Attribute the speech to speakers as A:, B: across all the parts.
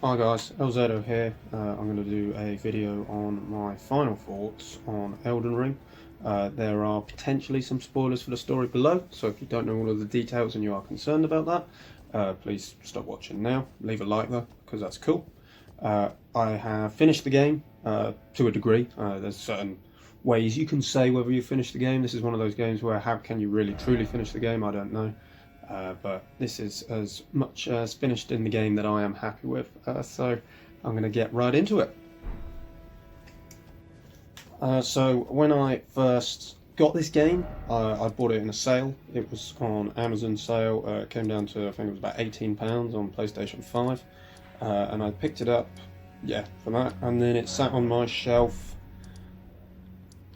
A: Hi guys, Elzado here. I'm going to do a video on my final thoughts on Elden Ring. There are potentially some spoilers for the story below, so if you don't know all of the details and you are concerned about that, please stop watching now. Leave a like though, because that's cool. I have finished the game to a degree. There's certain ways you can say whether you finished the game. This is one of those games where how can you really truly finish the game? I don't know. But this is as much as finished in the game that I am happy with, so I'm going to get right into it. So when I first got this game, I bought it in a sale. It was on Amazon sale. It came down to, I think it was about £18 on PlayStation 5, and I picked it up, yeah, for that, and then it sat on my shelf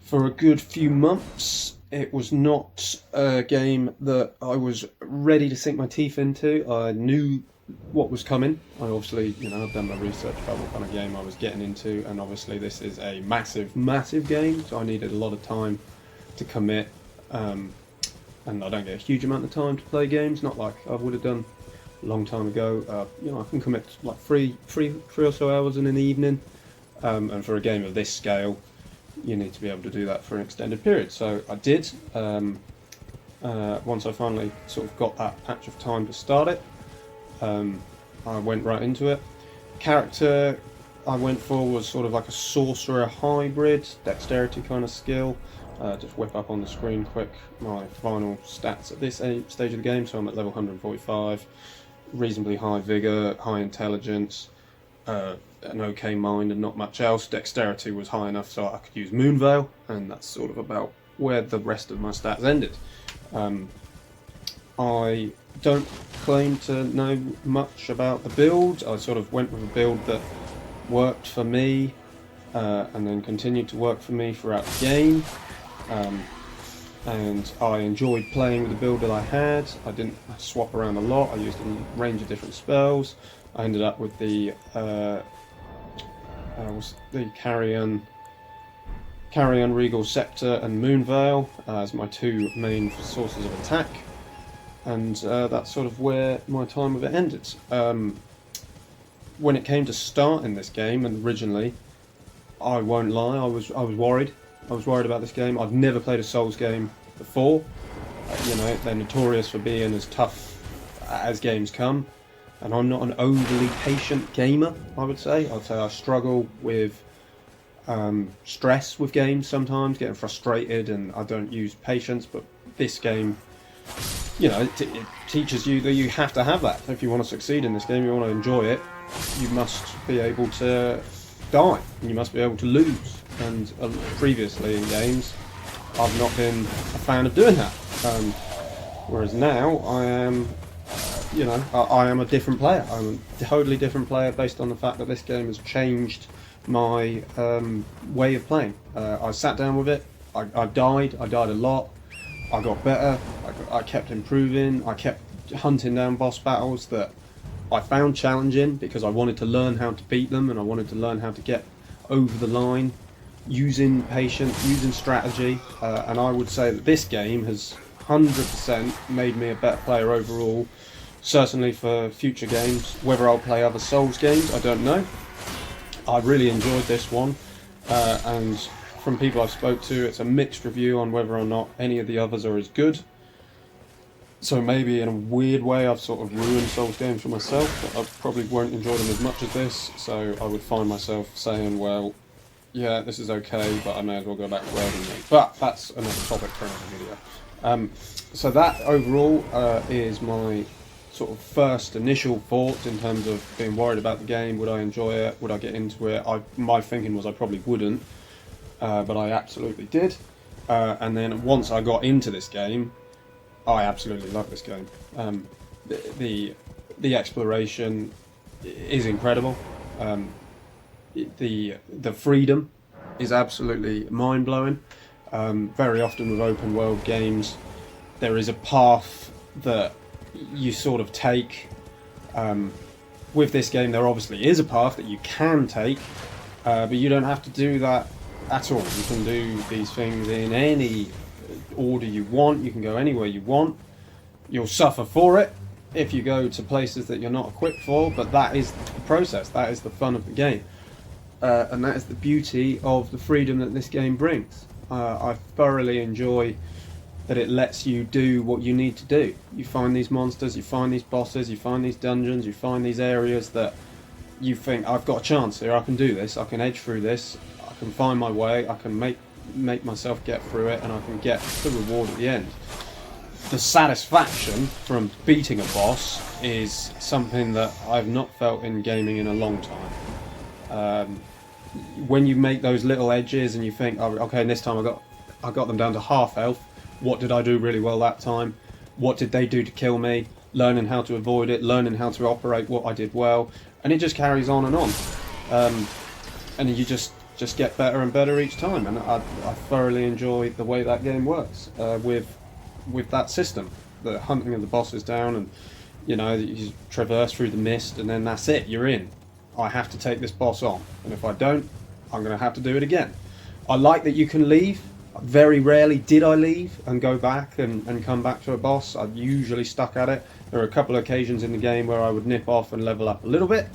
A: for a good few months. It was not a game that I was ready to sink my teeth into. I knew what was coming. I obviously, I've done my research about what kind of game I was getting into, and obviously this is a massive, massive game, so I needed a lot of time to commit. And I don't get a huge amount of time to play games, not like I would have done a long time ago. I can commit like three or so hours in an evening, and for a game of this scale, you need to be able to do that for an extended period. So I did. Once I finally sort of got that patch of time to start it, I went right into it. Character I went for was sort of like a sorcerer hybrid, dexterity kind of skill. Just whip up on the screen quick my final stats at this stage of the game. So I'm at level 145, reasonably high vigor, high intelligence, an okay mind and not much else. Dexterity was high enough so I could use Moonveil, and that's sort of about where the rest of my stats ended. I don't claim to know much about the build. I sort of went with a build that worked for me, and then continued to work for me throughout the game. And I enjoyed playing with the build that I had. I didn't swap around a lot. I used a range of different spells. I ended up with the Carrion Regal Scepter and Moonveil as my two main sources of attack, and that's sort of where my time with it ended. When it came to starting this game, and originally, I won't lie, I was worried. I was worried about this game. I've never played a Souls game before. They're notorious for being as tough as games come, and I'm not an overly patient gamer, I'd say I struggle with stress with games sometimes, getting frustrated, and I don't use patience, but this game, it teaches you that you have to have that. If you want to succeed in this game, you want to enjoy it, you must be able to die, and you must be able to lose. And previously in games, I've not been a fan of doing that. Whereas now, I am, I am a different player. I'm a totally different player based on the fact that this game has changed my way of playing. I sat down with it, I died a lot, I got better, I kept improving, I kept hunting down boss battles that I found challenging because I wanted to learn how to beat them, and I wanted to learn how to get over the line using patience, using strategy, and I would say that this game has 100% made me a better player overall. Certainly for future games. Whether I'll play other Souls games, I don't know. I really enjoyed this one, and from people I've spoke to, it's a mixed review on whether or not any of the others are as good. So maybe in a weird way I've sort of ruined Souls games for myself, but I probably won't enjoy them as much as this, so I would find myself saying, well, yeah, this is okay, but I may as well go back to Elden Ring. But that's another topic for another video. So that overall is my sort of first initial thoughts in terms of being worried about the game. Would I enjoy it? Would I get into it? My thinking was I probably wouldn't, but I absolutely did. And then once I got into this game, I absolutely love this game. The exploration is incredible. The freedom is absolutely mind-blowing. Very often with open world games, there is a path that you sort of take. With this game, there obviously is a path that you can take, but you don't have to do that at all. You can do these things in any order you want, you can go anywhere you want. You'll suffer for it, if you go to places that you're not equipped for, but that is the process, that is the fun of the game. And that is the beauty of the freedom that this game brings. I thoroughly enjoy that it lets you do what you need to do. You find these monsters, you find these bosses, you find these dungeons, you find these areas that you think, I've got a chance here, I can do this, I can edge through this, I can find my way, I can make myself get through it, and I can get the reward at the end. The satisfaction from beating a boss is something that I've not felt in gaming in a long time. When you make those little edges and you think, oh, okay, and this time I got them down to half health. What did I do really well that time? What did they do to kill me? Learning how to avoid it, learning how to operate what I did well, and it just carries on. And you just get better and better each time. And I thoroughly enjoy the way that game works with that system. The hunting of the bosses down, and you traverse through the mist, and then that's it. You're in. I have to take this boss on, and if I don't, I'm going to have to do it again. I like that you can leave. Very rarely did I leave and go back and come back to a boss. I've usually stuck at it. There are a couple of occasions in the game where I would nip off and level up a little bit,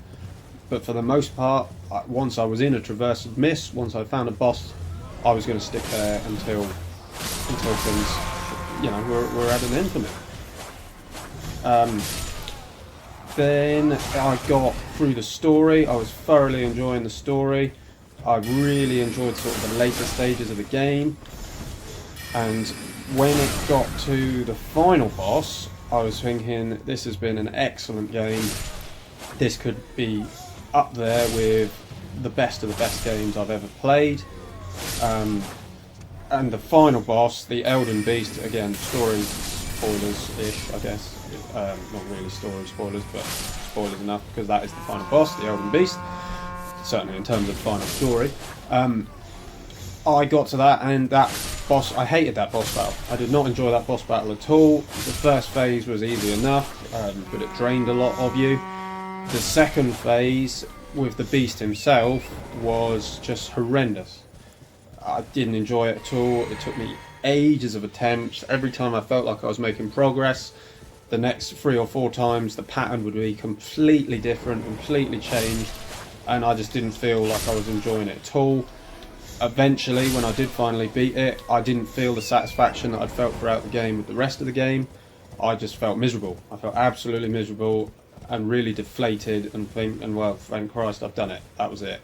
A: but for the most part, once I was in a traversed mist, once I found a boss, I was going to stick there until things, were at an end for me. Then I got through the story. I was thoroughly enjoying the story. I really enjoyed sort of the later stages of the game. And when it got to the final boss, I was thinking, this has been an excellent game. This could be up there with the best of the best games I've ever played. And the final boss, the Elden Beast, again, story spoilers-ish, I guess. Not really story spoilers, but spoilers enough, because that is the final boss, the Elden Beast. Certainly in terms of final story. I got to that, and that boss, I hated that boss battle. I did not enjoy that boss battle at all. The first phase was easy enough, but it drained a lot of you. The second phase, with the beast himself, was just horrendous. I didn't enjoy it at all. It took me ages of attempts. Every time I felt like I was making progress, the next 3 or 4 times the pattern would be completely different, completely changed, and I just didn't feel like I was enjoying it at all. Eventually, when I did finally beat it, I didn't feel the satisfaction that I'd felt throughout the game with the rest of the game. I just felt miserable. I felt absolutely miserable and really deflated, and well, thank Christ I've done it. That was it.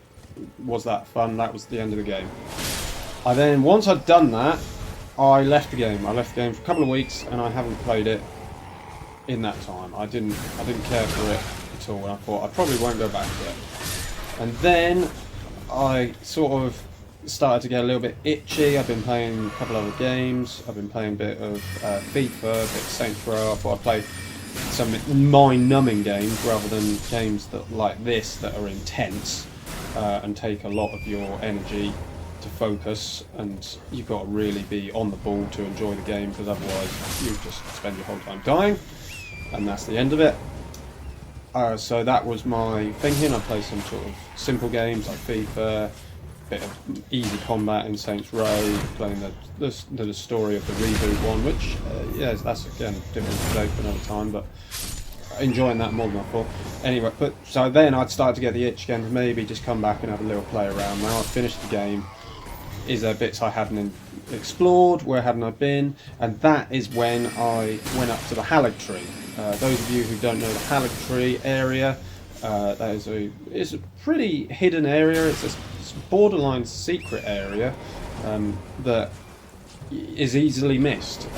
A: Was that fun? That was the end of the game. Once I'd done that, I left the game. I left the game for a couple of weeks, and I haven't played it in that time. I didn't care for it at all, and I thought I probably won't go back to it. And then I sort of started to get a little bit itchy. I've been playing a couple other games. I've been playing a bit of FIFA, a bit of Saints Row. I thought I'd play some mind-numbing games rather than games like this that are intense and take a lot of your energy to focus, and you've got to really be on the ball to enjoy the game, because otherwise you just spend your whole time dying, and that's the end of it. So that was my thinking. I played some sort of simple games like FIFA, bit of easy combat in Saints Row, playing the story of the reboot one, which yes, that's again different today for another time, but enjoying that more than I thought. Anyway, so then I'd start to get the itch again to maybe just come back and have a little play around. Now I've finished the game. Is there bits I hadn't explored? Where hadn't I been? And that is when I went up to the Halleck Tree. Those of you who don't know the Halleck Tree area, it's a pretty hidden area. It's a borderline secret area that is easily missed.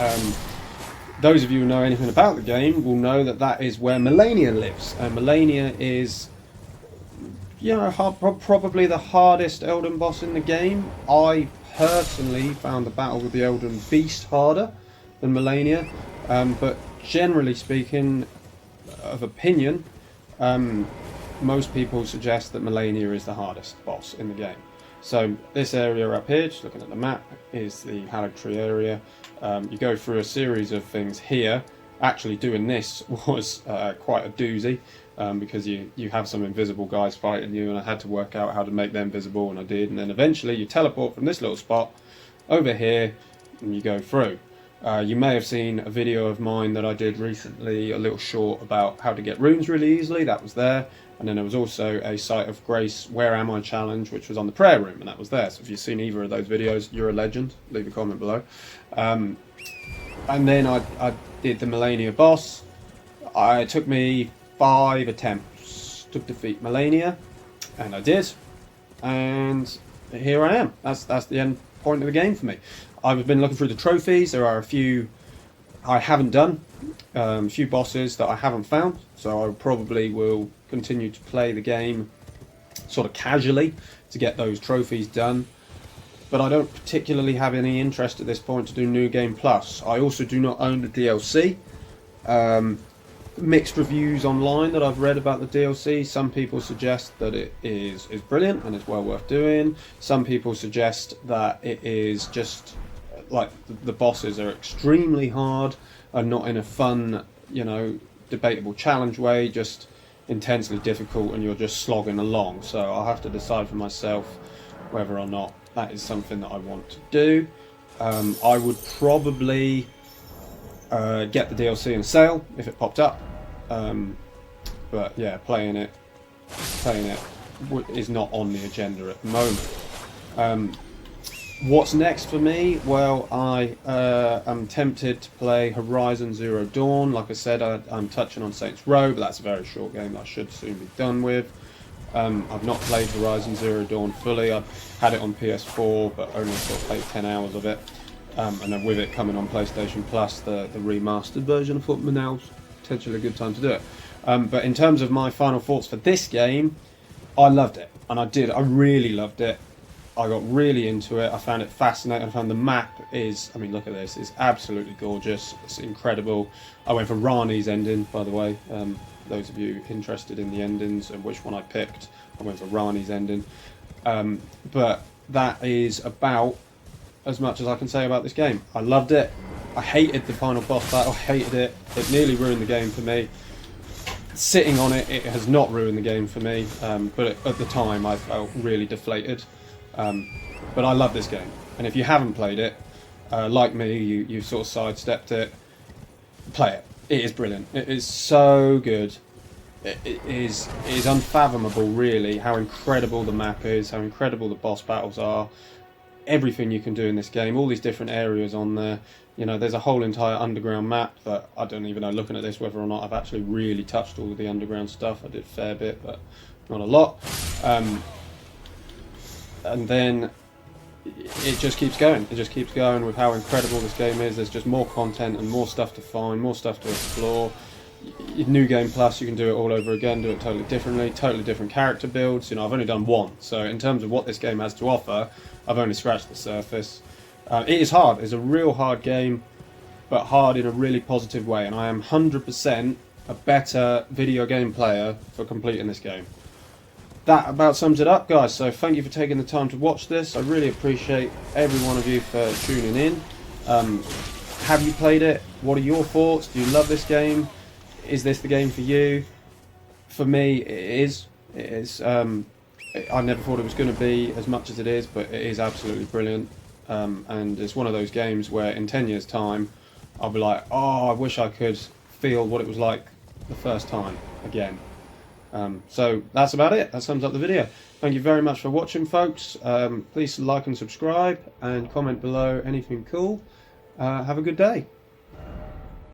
A: Those of you who know anything about the game will know that that is where Melania lives. And Melania is, probably the hardest Elden boss in the game. I personally found the battle with the Elden Beast harder than Melania, but generally speaking, of opinion, most people suggest that Melania is the hardest boss in the game. So this area up here, just looking at the map, is the Halleck Tree area. You go through a series of things here. Actually doing this was quite a doozy, because you have some invisible guys fighting you, and I had to work out how to make them visible, and I did. And then eventually you teleport from this little spot over here and you go through. You may have seen a video of mine that I did recently, a little short about how to get runes really easily. That was there. And then there was also a Site of Grace Where Am I challenge, which was on the prayer room, and that was there. So if you've seen either of those videos, you're a legend. Leave a comment below. And then I did the Melania boss. It took me 5 attempts to defeat Melania, and I did. And here I am. That's the end point of the game for me. I've been looking through the trophies. There are a few I haven't done, a few bosses that I haven't found, so I probably will continue to play the game sort of casually to get those trophies done. But I don't particularly have any interest at this point to do New Game Plus. I also do not own the DLC. Mixed reviews online that I've read about the DLC. Some people suggest that it is brilliant and it's well worth doing. Some people suggest that it is just like the bosses are extremely hard and not in a fun, debatable challenge way, just intensely difficult and you're just slogging along. So I'll have to decide for myself whether or not that is something that I want to do. I would probably get the DLC on sale if it popped up, but yeah, playing it is not on the agenda at the moment. What's next for me? Well, I am tempted to play Horizon Zero Dawn. Like I said, I'm touching on Saints Row, but that's a very short game that I should soon be done with. I've not played Horizon Zero Dawn fully. I've had it on PS4, but only sort of played 10 hours of it. And then with it coming on PlayStation Plus, the remastered version, I thought now's potentially a good time to do it. But in terms of my final thoughts for this game, I loved it, and I really loved it. I got really into it. I found it fascinating. I found the map look at this, it's absolutely gorgeous. It's incredible. I went for Rani's ending, by the way. Those of you interested in the endings and which one I picked, I went for Rani's ending. But that is about as much as I can say about this game. I loved it. I hated the final boss battle. I hated it. It nearly ruined the game for me. Sitting on it, it has not ruined the game for me. But at the time, I felt really deflated. But I love this game, and if you haven't played it, like me, you've sort of sidestepped it, play it. It is brilliant. It is so good. It is unfathomable, really, how incredible the map is, how incredible the boss battles are, everything you can do in this game, all these different areas on there. There's a whole entire underground map that I don't even know, looking at this, whether or not I've actually really touched all of the underground stuff. I did a fair bit, but not a lot. And then it just keeps going. It just keeps going with how incredible this game is. There's just more content and more stuff to find, more stuff to explore. New Game Plus, you can do it all over again, do it totally differently, totally different character builds. I've only done one, so in terms of what this game has to offer, I've only scratched the surface. It is hard. It's a real hard game, but hard in a really positive way, and I am 100% a better video game player for completing this game. That about sums it up, guys. So thank you for taking the time to watch this. I really appreciate every one of you for tuning in. Have you played it? What are your thoughts? Do you love this game? Is this the game for you? For me, it is. It is. I never thought it was going to be as much as it is, but it is absolutely brilliant. And it's one of those games where in 10 years' time, I'll be like, oh, I wish I could feel what it was like the first time again. So that's about it. That sums up the video. Thank you very much for watching, folks. Please like and subscribe and comment below anything cool. Have a good day.